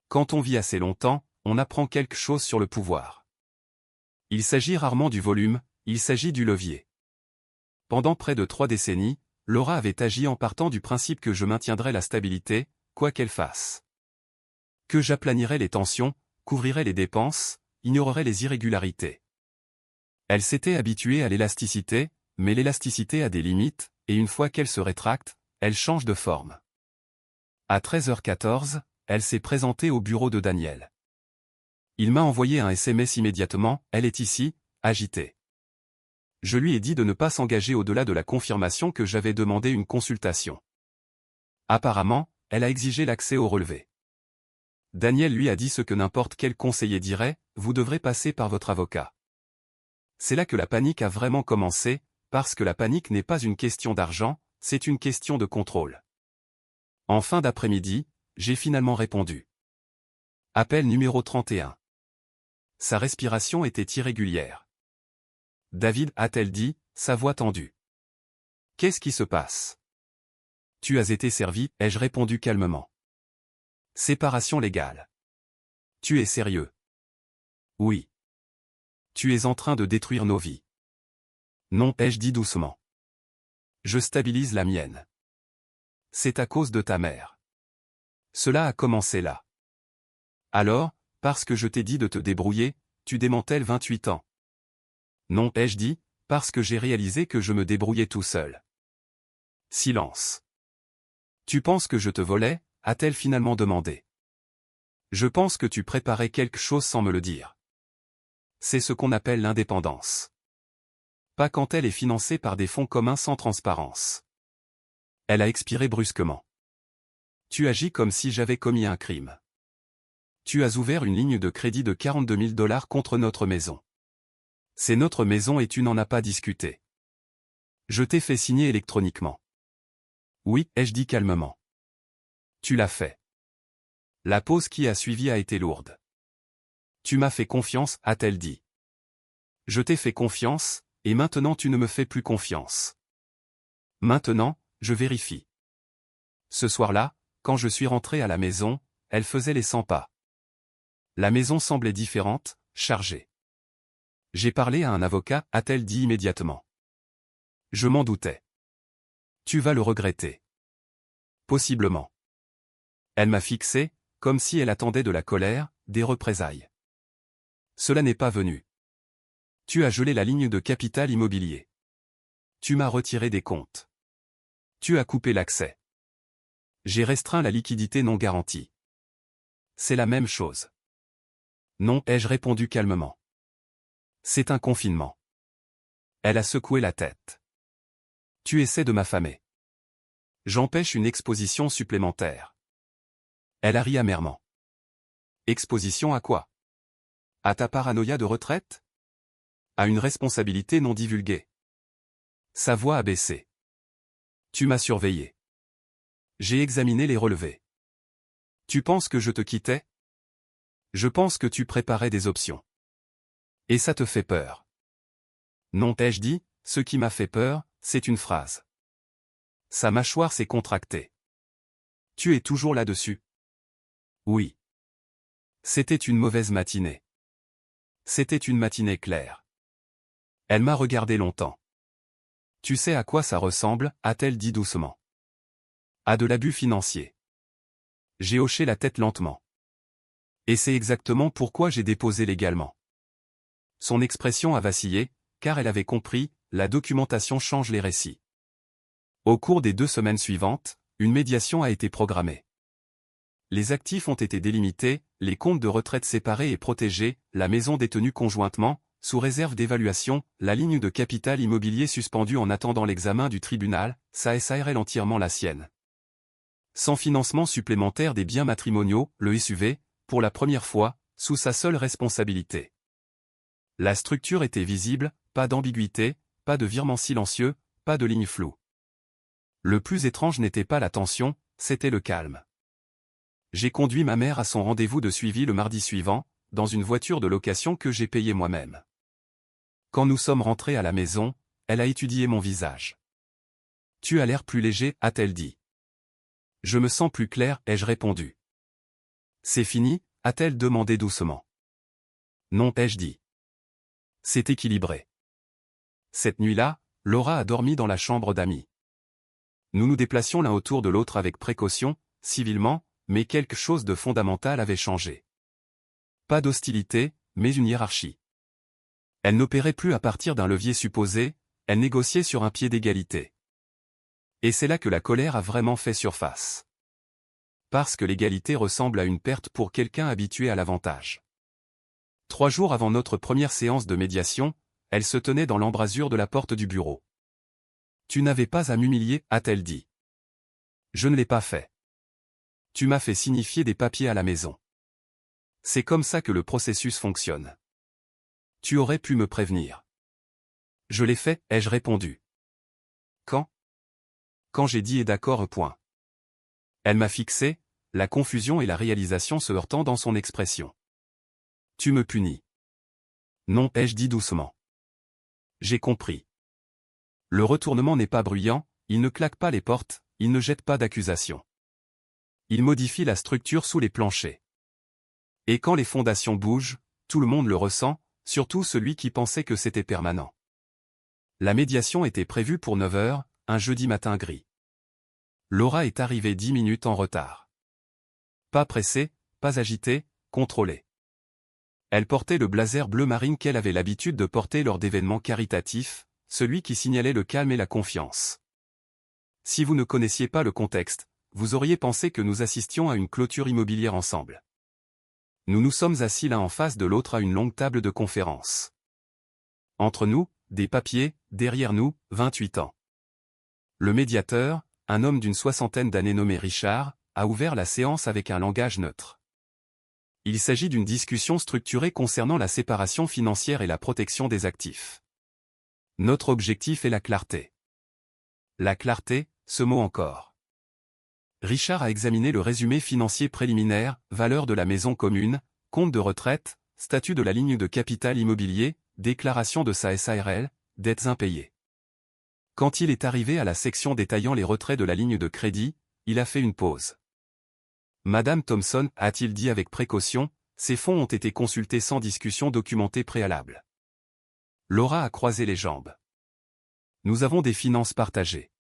Quand on vit assez longtemps, on apprend quelque chose sur le pouvoir. Il s'agit rarement du volume, il s'agit du levier. Pendant près de 3 décennies, Laura avait agi en partant du principe que je maintiendrais la stabilité, quoi qu'elle fasse. Que j'aplanirais les tensions, couvrirais les dépenses, ignorerais les irrégularités. Elle s'était habituée à l'élasticité, mais l'élasticité a des limites, et une fois qu'elle se rétracte, elle change de forme. À 13h14, elle s'est présentée au bureau de Daniel. Il m'a envoyé un SMS immédiatement, elle est ici, agitée. Je lui ai dit de ne pas s'engager au-delà de la confirmation que j'avais demandé une consultation. Apparemment, elle a exigé l'accès au relevé. Daniel lui a dit ce que n'importe quel conseiller dirait, vous devrez passer par votre avocat. C'est là que la panique a vraiment commencé, parce que la panique n'est pas une question d'argent, c'est une question de contrôle. En fin d'après-midi, j'ai finalement répondu. Appel numéro 31. Sa respiration était irrégulière. David, a-t-elle dit, sa voix tendue. Qu'est-ce qui se passe? Tu as été servi, ai-je répondu calmement. Séparation légale. Tu es sérieux? Oui. Tu es en train de détruire nos vies. Non, ai-je dit doucement. Je stabilise la mienne. C'est à cause de ta mère. Cela a commencé là. Alors, parce que je t'ai dit de te débrouiller, tu démantèles 28 ans. Non, ai-je dit, parce que j'ai réalisé que je me débrouillais tout seul. Silence. Tu penses que je te volais, a-t-elle finalement demandé. Je pense que tu préparais quelque chose sans me le dire. C'est ce qu'on appelle l'indépendance. Pas quand elle est financée par des fonds communs sans transparence. Elle a expiré brusquement. Tu agis comme si j'avais commis un crime. Tu as ouvert une ligne de crédit de 42 000 $ contre notre maison. C'est notre maison et tu n'en as pas discuté. Je t'ai fait signer électroniquement. Oui, ai-je dit calmement. Tu l'as fait. La pause qui a suivi a été lourde. Tu m'as fait confiance, a-t-elle dit. Je t'ai fait confiance, et maintenant tu ne me fais plus confiance. Maintenant, je vérifie. Ce soir-là, quand je suis rentré à la maison, elle faisait les 100 pas. La maison semblait différente, chargée. J'ai parlé à un avocat, a-t-elle dit immédiatement. Je m'en doutais. Tu vas le regretter. Possiblement. Elle m'a fixé, comme si elle attendait de la colère, des représailles. Cela n'est pas venu. Tu as gelé la ligne de capital immobilier. Tu m'as retiré des comptes. Tu as coupé l'accès. J'ai restreint la liquidité non garantie. C'est la même chose. Non, ai-je répondu calmement. C'est un confinement. Elle a secoué la tête. Tu essaies de m'affamer. J'empêche une exposition supplémentaire. Elle a ri amèrement. Exposition à quoi? À ta paranoïa de retraite? À une responsabilité non divulguée. Sa voix a baissé. Tu m'as surveillé. J'ai examiné les relevés. Tu penses que je te quittais? Je pense que tu préparais des options. Et ça te fait peur. Non, ai-je dit, ce qui m'a fait peur, c'est une phrase. Sa mâchoire s'est contractée. Tu es toujours là-dessus? Oui. C'était une mauvaise matinée. C'était une matinée claire. Elle m'a regardé longtemps. Tu sais à quoi ça ressemble, a-t-elle dit doucement. À de l'abus financier. J'ai hoché la tête lentement. Et c'est exactement pourquoi j'ai déposé légalement. Son expression a vacillé, car elle avait compris, la documentation change les récits. Au cours des 2 semaines suivantes, une médiation a été programmée. Les actifs ont été délimités, les comptes de retraite séparés et protégés, la maison détenue conjointement, sous réserve d'évaluation, la ligne de capital immobilier suspendue en attendant l'examen du tribunal, sa SARL entièrement la sienne. Sans financement supplémentaire des biens matrimoniaux, le SUV, pour la première fois, sous sa seule responsabilité. La structure était visible, pas d'ambiguïté, pas de virement silencieux, pas de ligne floue. Le plus étrange n'était pas la tension, c'était le calme. J'ai conduit ma mère à son rendez-vous de suivi le mardi suivant, dans une voiture de location que j'ai payée moi-même. Quand nous sommes rentrés à la maison, elle a étudié mon visage. Tu as l'air plus léger, a-t-elle dit. Je me sens plus clair, ai-je répondu. C'est fini, a-t-elle demandé doucement. Non, ai-je dit. C'est équilibré. Cette nuit-là, Laura a dormi dans la chambre d'amis. Nous nous déplacions l'un autour de l'autre avec précaution, civilement, mais quelque chose de fondamental avait changé. Pas d'hostilité, mais une hiérarchie. Elle n'opérait plus à partir d'un levier supposé, elle négociait sur un pied d'égalité. Et c'est là que la colère a vraiment fait surface. Parce que l'égalité ressemble à une perte pour quelqu'un habitué à l'avantage. 3 jours avant notre première séance de médiation, elle se tenait dans l'embrasure de la porte du bureau. « Tu n'avais pas à m'humilier, a-t-elle dit. Je ne l'ai pas fait. Tu m'as fait signifier des papiers à la maison. C'est comme ça que le processus fonctionne. Tu aurais pu me prévenir. Je l'ai fait, ai-je répondu. Quand? Quand j'ai dit et d'accord, point. Elle m'a fixé, la confusion et la réalisation se heurtant dans son expression. Tu me punis. Non, ai-je dit doucement. J'ai compris. Le retournement n'est pas bruyant, il ne claque pas les portes, il ne jette pas d'accusations. Il modifie la structure sous les planchers. Et quand les fondations bougent, tout le monde le ressent, surtout celui qui pensait que c'était permanent. La médiation était prévue pour 9 heures, un jeudi matin gris. Laura est arrivée 10 minutes en retard. Pas pressée, pas agitée, contrôlée. Elle portait le blazer bleu marine qu'elle avait l'habitude de porter lors d'événements caritatifs, celui qui signalait le calme et la confiance. Si vous ne connaissiez pas le contexte, vous auriez pensé que nous assistions à une clôture immobilière ensemble. Nous nous sommes assis l'un en face de l'autre à une longue table de conférence. Entre nous, des papiers, derrière nous, 28 ans. Le médiateur, un homme d'une 60aine d'années nommé Richard, a ouvert la séance avec un langage neutre. Il s'agit d'une discussion structurée concernant la séparation financière et la protection des actifs. Notre objectif est la clarté. La clarté, ce mot encore. Richard a examiné le résumé financier préliminaire, valeur de la maison commune, compte de retraite, statut de la ligne de capital immobilier, déclaration de sa SARL, dettes impayées. Quand il est arrivé à la section détaillant les retraits de la ligne de crédit, il a fait une pause. Madame Thompson, a-t-il dit avec précaution, ces fonds ont été consultés sans discussion documentée préalable. Laura a croisé les jambes. Nous avons des finances partagées.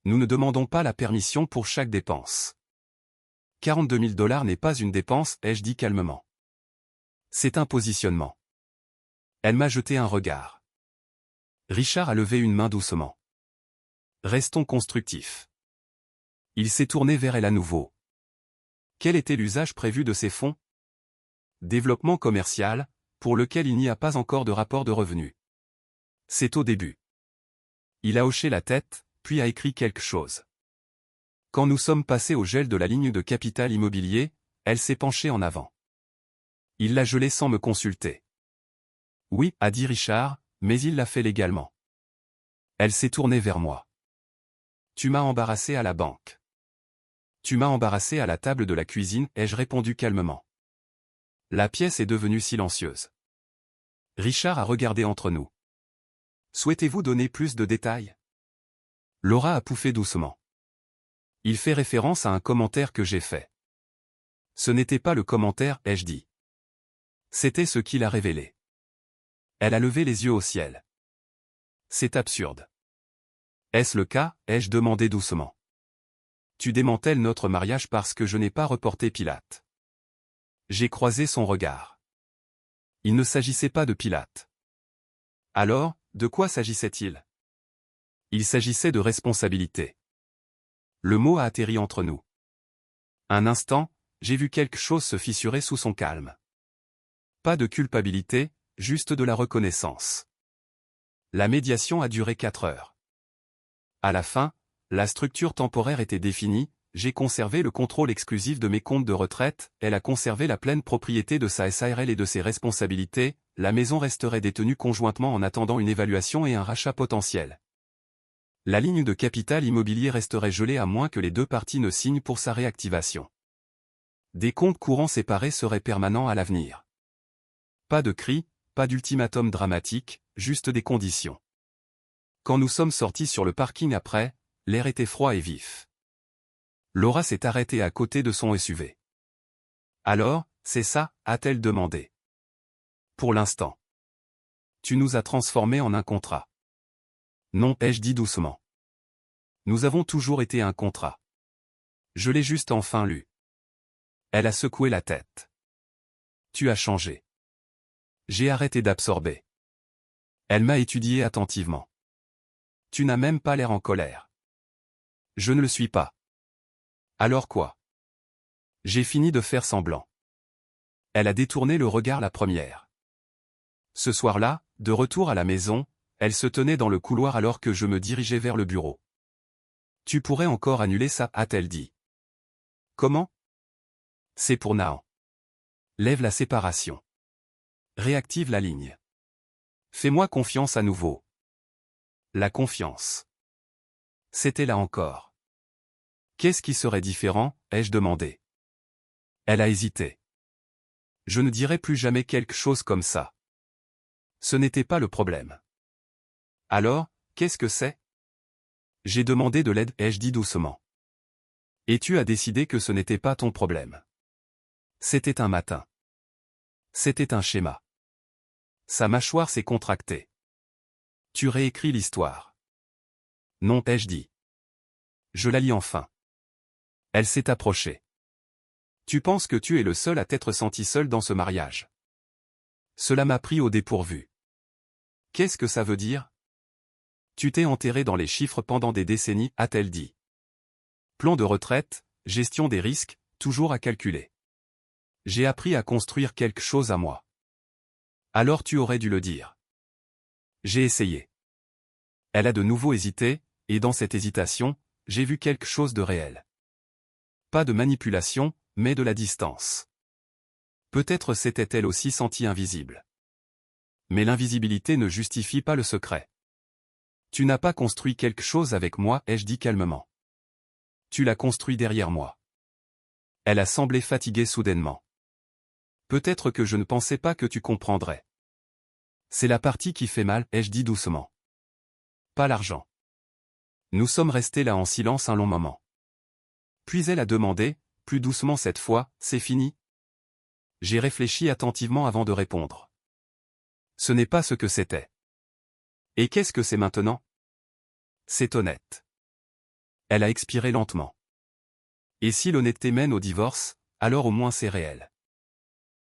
Nous ne demandons pas la permission pour chaque dépense. 42 000 $ n'est pas une dépense, ai-je dit calmement. C'est un positionnement. Elle m'a jeté un regard. Richard a levé une main doucement. Restons constructifs. Il s'est tourné vers elle à nouveau. Quel était l'usage prévu de ces fonds? Développement commercial, pour lequel il n'y a pas encore de rapport de revenus. C'est au début. Il a hoché la tête, puis a écrit quelque chose. Quand nous sommes passés au gel de la ligne de capital immobilier, elle s'est penchée en avant. Il l'a gelé sans me consulter. Oui, a dit Richard, mais il l'a fait légalement. Elle s'est tournée vers moi. Tu m'as embarrassé à la banque. Tu m'as embarrassé à la table de la cuisine, ai-je répondu calmement. La pièce est devenue silencieuse. Richard a regardé entre nous. Souhaitez-vous donner plus de détails? Laura a pouffé doucement. Il fait référence à un commentaire que j'ai fait. Ce n'était pas le commentaire, ai-je dit. C'était ce qu'il a révélé. Elle a levé les yeux au ciel. C'est absurde. Est-ce le cas, ai-je demandé doucement. Tu démantèles notre mariage parce que je n'ai pas reporté Pilate. J'ai croisé son regard. Il ne s'agissait pas de Pilate. Alors, de quoi s'agissait-il? Il s'agissait de responsabilité. Le mot a atterri entre nous. Un instant, j'ai vu quelque chose se fissurer sous son calme. Pas de culpabilité, juste de la reconnaissance. La médiation a duré 4 heures. À la fin, la structure temporaire était définie, j'ai conservé le contrôle exclusif de mes comptes de retraite, elle a conservé la pleine propriété de sa SARL et de ses responsabilités, la maison resterait détenue conjointement en attendant une évaluation et un rachat potentiel. La ligne de capital immobilier resterait gelée à moins que les deux parties ne signent pour sa réactivation. Des comptes courants séparés seraient permanents à l'avenir. Pas de cris, pas d'ultimatum dramatique, juste des conditions. Quand nous sommes sortis sur le parking après, l'air était froid et vif. Laura s'est arrêtée à côté de son SUV. Alors, c'est ça, a-t-elle demandé. Pour l'instant. Tu nous as transformés en un contrat. Non, ai-je dit doucement. Nous avons toujours été un contrat. Je l'ai juste enfin lu. Elle a secoué la tête. Tu as changé. J'ai arrêté d'absorber. Elle m'a étudié attentivement. Tu n'as même pas l'air en colère. Je ne le suis pas. Alors quoi? J'ai fini de faire semblant. Elle a détourné le regard la première. Ce soir-là, de retour à la maison, elle se tenait dans le couloir alors que je me dirigeais vers le bureau. Tu pourrais encore annuler ça, a-t-elle dit. Comment? C'est pour Nahan. Lève la séparation. Réactive la ligne. Fais-moi confiance à nouveau. La confiance. C'était là encore. Qu'est-ce qui serait différent, ai-je demandé. Elle a hésité. Je ne dirai plus jamais quelque chose comme ça. Ce n'était pas le problème. Alors, qu'est-ce que c'est? J'ai demandé de l'aide, ai-je dit doucement. Et tu as décidé que ce n'était pas ton problème. C'était un matin. C'était un schéma. Sa mâchoire s'est contractée. Tu réécris l'histoire. Non, ai-je dit. Je la lis enfin. Elle s'est approchée. Tu penses que tu es le seul à t'être senti seul dans ce mariage. Cela m'a pris au dépourvu. Qu'est-ce que ça veut dire? Tu t'es enterré dans les chiffres pendant des décennies, a-t-elle dit. Plan de retraite, gestion des risques, toujours à calculer. J'ai appris à construire quelque chose à moi. Alors tu aurais dû le dire. J'ai essayé. Elle a de nouveau hésité, et dans cette hésitation, j'ai vu quelque chose de réel. Pas de manipulation, mais de la distance. Peut-être s'était-elle aussi sentie invisible. Mais l'invisibilité ne justifie pas le secret. Tu n'as pas construit quelque chose avec moi, ai-je dit calmement. Tu l'as construit derrière moi. Elle a semblé fatiguée soudainement. Peut-être que je ne pensais pas que tu comprendrais. C'est la partie qui fait mal, ai-je dit doucement. Pas l'argent. Nous sommes restés là en silence un long moment. Puis elle a demandé, plus doucement cette fois, c'est fini? J'ai réfléchi attentivement avant de répondre. Ce n'est pas ce que c'était. Et qu'est-ce que c'est maintenant? C'est honnête. Elle a expiré lentement. Et si l'honnêteté mène au divorce, alors au moins c'est réel.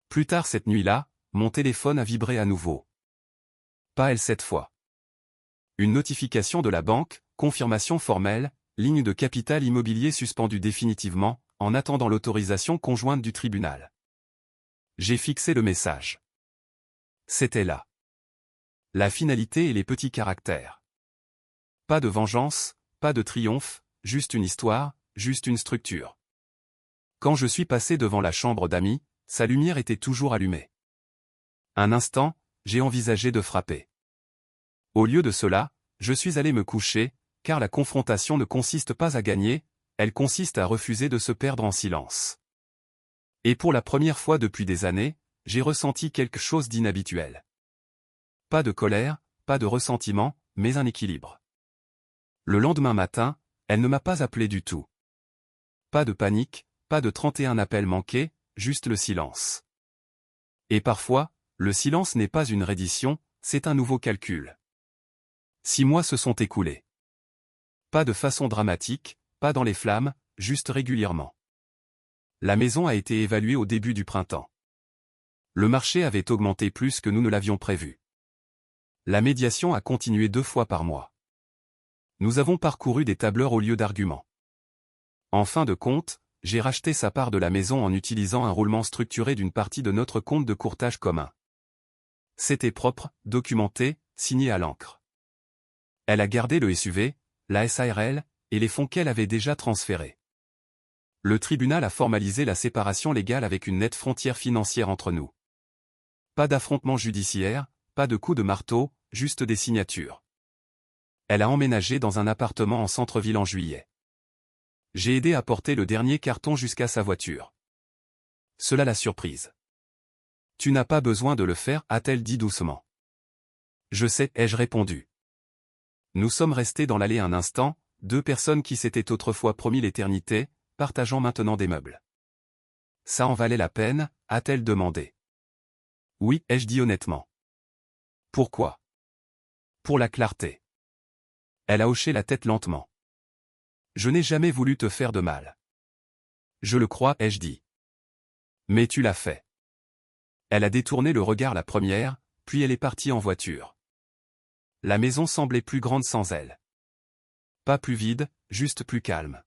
Plus tard cette nuit-là, mon téléphone a vibré à nouveau. Pas elle cette fois. Une notification de la banque, confirmation formelle, ligne de capital immobilier suspendue définitivement, en attendant l'autorisation conjointe du tribunal. J'ai fixé le message. C'était là. La finalité et les petits caractères. Pas de vengeance, pas de triomphe, juste une histoire, juste une structure. Quand je suis passé devant la chambre d'amis, sa lumière était toujours allumée. Un instant, j'ai envisagé de frapper. Au lieu de cela, je suis allé me coucher, car la confrontation ne consiste pas à gagner, elle consiste à refuser de se perdre en silence. Et pour la première fois depuis des années, j'ai ressenti quelque chose d'inhabituel. Pas de colère, pas de ressentiment, mais un équilibre. Le lendemain matin, elle ne m'a pas appelé du tout. Pas de panique, pas de 31 appels manqués, juste le silence. Et parfois, le silence n'est pas une reddition, c'est un nouveau calcul. 6 mois se sont écoulés. Pas de façon dramatique, pas dans les flammes, juste régulièrement. La maison a été évaluée au début du printemps. Le marché avait augmenté plus que nous ne l'avions prévu. La médiation a continué 2 fois par mois. Nous avons parcouru des tableurs au lieu d'arguments. En fin de compte, j'ai racheté sa part de la maison en utilisant un roulement structuré d'une partie de notre compte de courtage commun. C'était propre, documenté, signé à l'encre. Elle a gardé le SUV, la SARL, et les fonds qu'elle avait déjà transférés. Le tribunal a formalisé la séparation légale avec une nette frontière financière entre nous. Pas d'affrontement judiciaire, pas de coups de marteau, juste des signatures. Elle a emménagé dans un appartement en centre-ville en juillet. J'ai aidé à porter le dernier carton jusqu'à sa voiture. Cela l'a surprise. Tu n'as pas besoin de le faire, a-t-elle dit doucement. Je sais, ai-je répondu. Nous sommes restés dans l'allée un instant, 2 personnes qui s'étaient autrefois promis l'éternité, partageant maintenant des meubles. Ça en valait la peine, a-t-elle demandé. Oui, ai-je dit honnêtement. Pourquoi? Pour la clarté. Elle a hoché la tête lentement. Je n'ai jamais voulu te faire de mal. Je le crois, ai-je dit. Mais tu l'as fait. Elle a détourné le regard la première, puis elle est partie en voiture. La maison semblait plus grande sans elle. Pas plus vide, juste plus calme.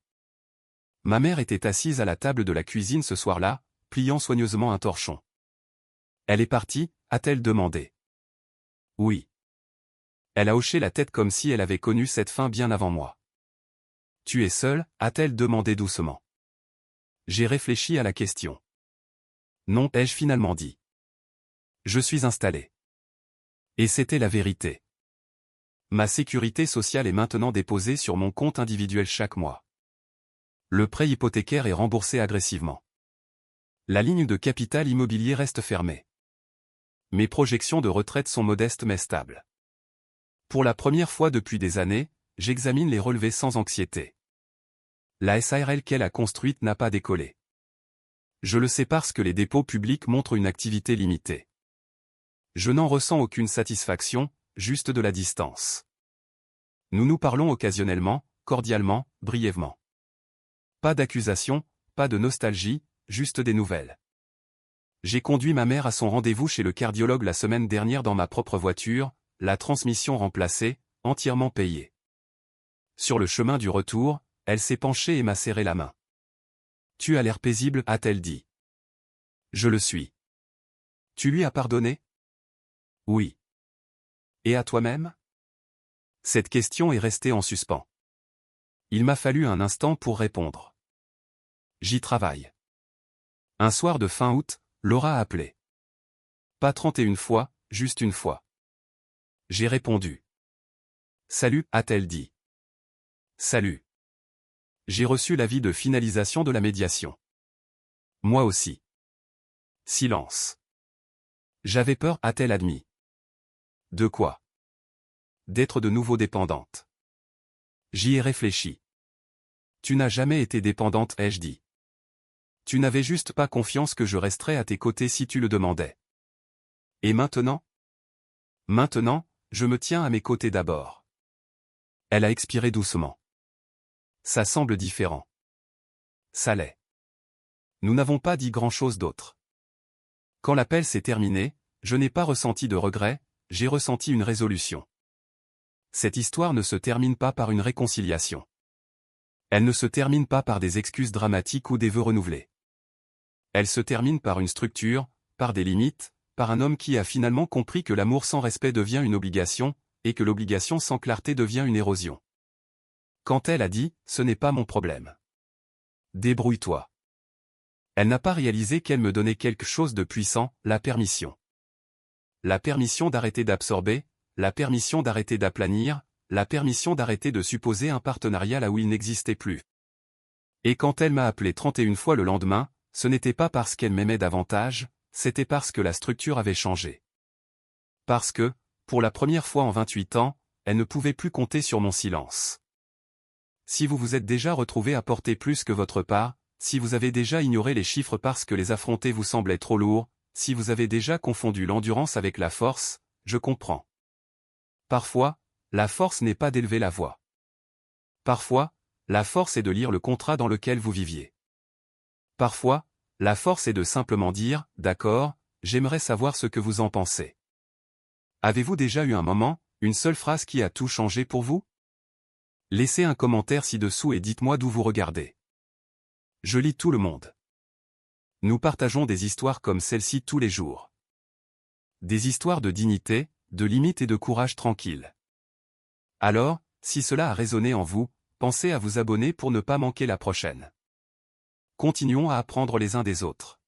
Ma mère était assise à la table de la cuisine ce soir-là, pliant soigneusement un torchon. Elle est partie, a-t-elle demandé. Oui. Elle a hoché la tête comme si elle avait connu cette fin bien avant moi. Tu es seule, a-t-elle demandé doucement. J'ai réfléchi à la question. Non, ai-je finalement dit. Je suis installé. Et c'était la vérité. Ma sécurité sociale est maintenant déposée sur mon compte individuel chaque mois. Le prêt hypothécaire est remboursé agressivement. La ligne de capital immobilier reste fermée. Mes projections de retraite sont modestes mais stables. Pour la première fois depuis des années, j'examine les relevés sans anxiété. La SARL qu'elle a construite n'a pas décollé. Je le sais parce que les dépôts publics montrent une activité limitée. Je n'en ressens aucune satisfaction, juste de la distance. Nous nous parlons occasionnellement, cordialement, brièvement. Pas d'accusation, pas de nostalgie, juste des nouvelles. J'ai conduit ma mère à son rendez-vous chez le cardiologue la semaine dernière dans ma propre voiture, la transmission remplacée, entièrement payée. Sur le chemin du retour, elle s'est penchée et m'a serré la main. Tu as l'air paisible, a-t-elle dit. Je le suis. Tu lui as pardonné? Oui. Et à toi-même? Cette question est restée en suspens. Il m'a fallu un instant pour répondre. J'y travaille. Un soir de fin août, Laura a appelé. Pas 31 fois, juste une fois. J'ai répondu. Salut, a-t-elle dit. Salut. J'ai reçu l'avis de finalisation de la médiation. Moi aussi. Silence. J'avais peur, a-t-elle admis. De quoi? D'être de nouveau dépendante. J'y ai réfléchi. Tu n'as jamais été dépendante, ai-je dit. Tu n'avais juste pas confiance que je resterais à tes côtés si tu le demandais. Et maintenant? Maintenant, je me tiens à mes côtés d'abord. Elle a expiré doucement. Ça semble différent. Ça l'est. Nous n'avons pas dit grand-chose d'autre. Quand l'appel s'est terminé, je n'ai pas ressenti de regret, j'ai ressenti une résolution. Cette histoire ne se termine pas par une réconciliation. Elle ne se termine pas par des excuses dramatiques ou des vœux renouvelés. Elle se termine par une structure, par des limites, par un homme qui a finalement compris que l'amour sans respect devient une obligation, et que l'obligation sans clarté devient une érosion. Quand elle a dit « ce n'est pas mon problème. Débrouille-toi ». Elle n'a pas réalisé qu'elle me donnait quelque chose de puissant, la permission. La permission d'arrêter d'absorber, la permission d'arrêter d'aplanir, la permission d'arrêter de supposer un partenariat là où il n'existait plus. Et quand elle m'a appelé 31 fois le lendemain, ce n'était pas parce qu'elle m'aimait davantage, c'était parce que la structure avait changé. Parce que, pour la première fois en 28 ans, elle ne pouvait plus compter sur mon silence. Si vous vous êtes déjà retrouvé à porter plus que votre part, si vous avez déjà ignoré les chiffres parce que les affronter vous semblaient trop lourds, si vous avez déjà confondu l'endurance avec la force, je comprends. Parfois, la force n'est pas d'élever la voix. Parfois, la force est de lire le contrat dans lequel vous viviez. Parfois, la force est de simplement dire « D'accord, j'aimerais savoir ce que vous en pensez ». Avez-vous déjà eu un moment, une seule phrase qui a tout changé pour vous? Laissez un commentaire ci-dessous et dites-moi d'où vous regardez. Je lis tout le monde. Nous partageons des histoires comme celle-ci tous les jours. Des histoires de dignité, de limites et de courage tranquille. Alors, si cela a résonné en vous, pensez à vous abonner pour ne pas manquer la prochaine. Continuons à apprendre les uns des autres.